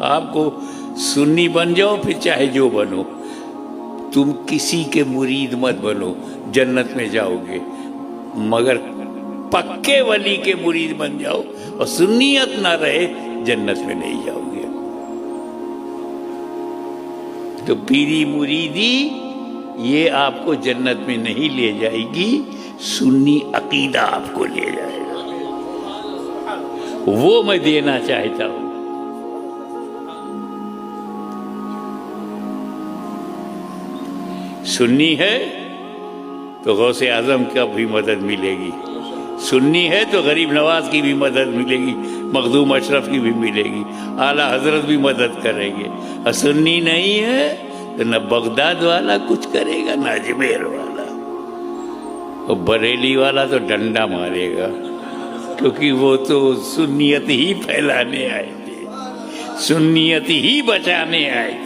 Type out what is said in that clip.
आपको सुन्नी बन जाओ, फिर चाहे जो बनो, तुम किसी के मुरीद मत बनो, जन्नत में जाओगे। मगर पक्के वली के मुरीद बन जाओ और सुन्नियत ना रहे, जन्नत में नहीं जाओगे। तो पीरी मुरीदी ये आपको जन्नत में नहीं ले जाएगी, सुन्नी अकीदा आपको ले जाएगा। वो मैं देना चाहता हूं। सुन्नी है तो गौसे आजम का भी मदद मिलेगी, सुन्नी है तो गरीब नवाज की भी मदद मिलेगी, मखदूम अशरफ की भी मिलेगी, आला हजरत भी मदद करेंगे। और सुन्नी नहीं है तो न बगदाद वाला कुछ करेगा, न अजमेर वाला, और बरेली वाला तो डंडा मारेगा, क्योंकि वो तो सुन्नियत ही फैलाने आए थे, सुन्नियत ही बचाने आए थे।